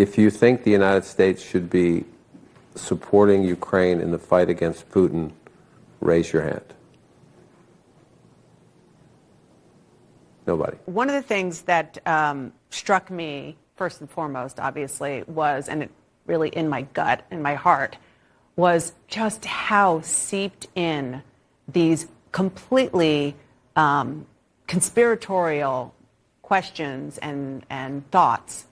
If you think the United States should be supporting Ukraine in the fight against Putin, raise your hand. Nobody. One of the things that struck me, first and foremost, obviously, was, and it really in my gut, in my heart, was just how seeped in these completely conspiratorial questions and thoughts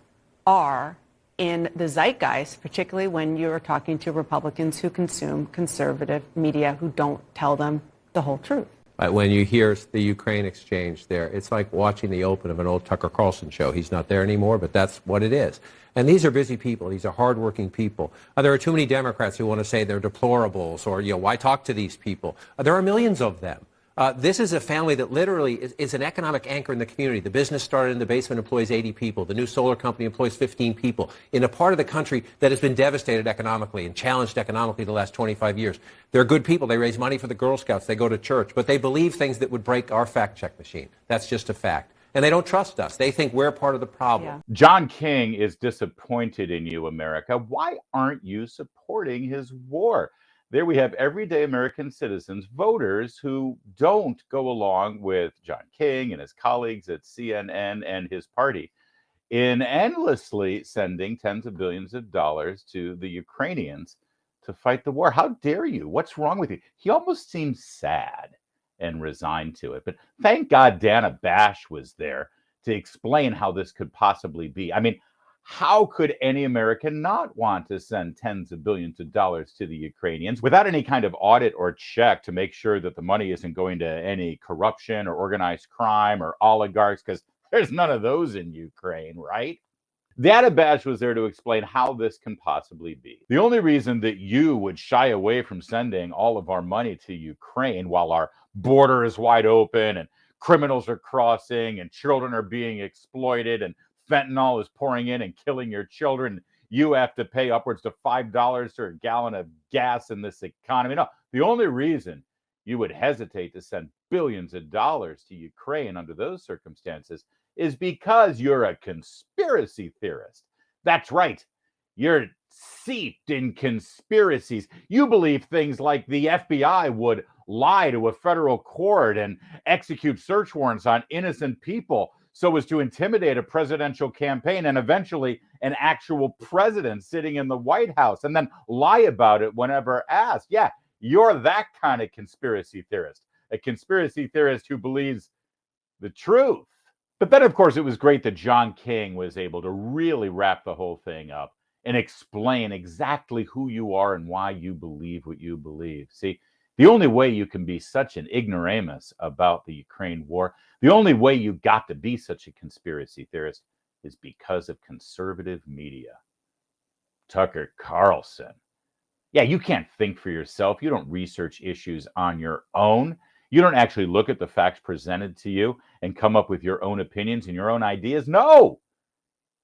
are in the zeitgeist, particularly when you're talking to Republicans who consume conservative media who don't tell them the whole truth. When you hear the Ukraine exchange there, it's like watching the open of an old Tucker Carlson show. He's not there anymore, but that's what it is. And these are busy people. These are hardworking people. There are too many Democrats who want to say they're deplorables or, why talk to these people? There are millions of them. This is a family that literally is an economic anchor in the community. The business started in the basement, employs 80 people. The new solar company employs 15 people in a part of the country that has been devastated economically and challenged economically the last 25 years. They're good people. They raise money for the Girl Scouts. They go to church. But they believe things that would break our fact-check machine. That's just a fact. And they don't trust us. They think we're part of the problem. Yeah. John King is disappointed in you, America. Why aren't you supporting his war? There we have everyday American citizens, voters who don't go along with John King and his colleagues at CNN and his party in endlessly sending tens of billions of dollars to the Ukrainians to fight the war. How dare you? What's wrong with you? He almost seems sad and resigned to it. But thank God Dana Bash was there to explain how this could possibly be. I mean, how could any American not want to send tens of billions of dollars to the Ukrainians without any kind of audit or check to make sure that the money isn't going to any corruption or organized crime or oligarchs? Because there's none of those in Ukraine, right? Dana Bash was there to explain how this can possibly be. The only reason that you would shy away from sending all of our money to Ukraine while our border is wide open and criminals are crossing and children are being exploited and fentanyl is pouring in and killing your children, you have to pay upwards to $5 for a gallon of gas in this economy. No, the only reason you would hesitate to send billions of dollars to Ukraine under those circumstances is because you're a conspiracy theorist. That's right. You're seeped in conspiracies. You believe things like the FBI would lie to a federal court and execute search warrants on innocent people so as to intimidate a presidential campaign and eventually an actual president sitting in the White House and then lie about it whenever asked. Yeah, you're that kind of conspiracy theorist, a conspiracy theorist who believes the truth. But then, of course, it was great that John King was able to really wrap the whole thing up and explain exactly who you are and why you believe what you believe. See, the only way you can be such an ignoramus about the Ukraine war, the only way you got to be such a conspiracy theorist is because of conservative media. Tucker Carlson. Yeah, you can't think for yourself. You don't research issues on your own. You don't actually look at the facts presented to you and come up with your own opinions and your own ideas. No,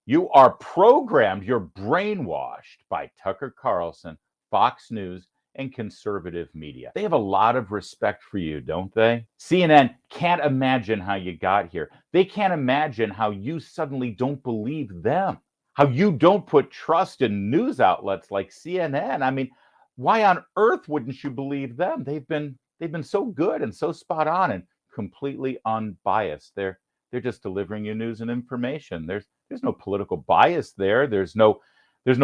you are programmed, you're brainwashed by Tucker Carlson, Fox News, and conservative media. They have a lot of respect for you, don't they? CNN can't imagine how you got here. They can't imagine how you suddenly don't believe them, how you don't put trust in news outlets like CNN. I mean, why on earth wouldn't you believe them? They've been so good and so spot on and completely unbiased. They're just delivering you news and information. There's no political bias there. There's no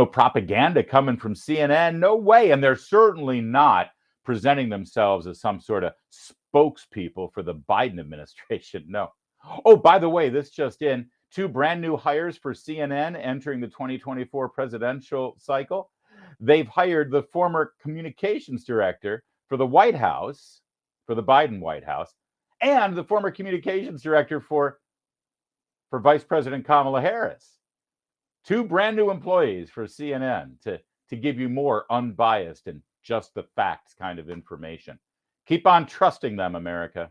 propaganda coming from CNN. No way. And they're certainly not presenting themselves as some sort of spokespeople for the Biden administration. No. Oh, by the way, this just in, 2 brand new hires for CNN entering the 2024 presidential cycle. They've hired the former communications director for the White House, for the Biden White House, and the former communications director for Vice President Kamala Harris. 2 brand new employees for CNN to give you more unbiased and just the facts kind of information. Keep on trusting them, America.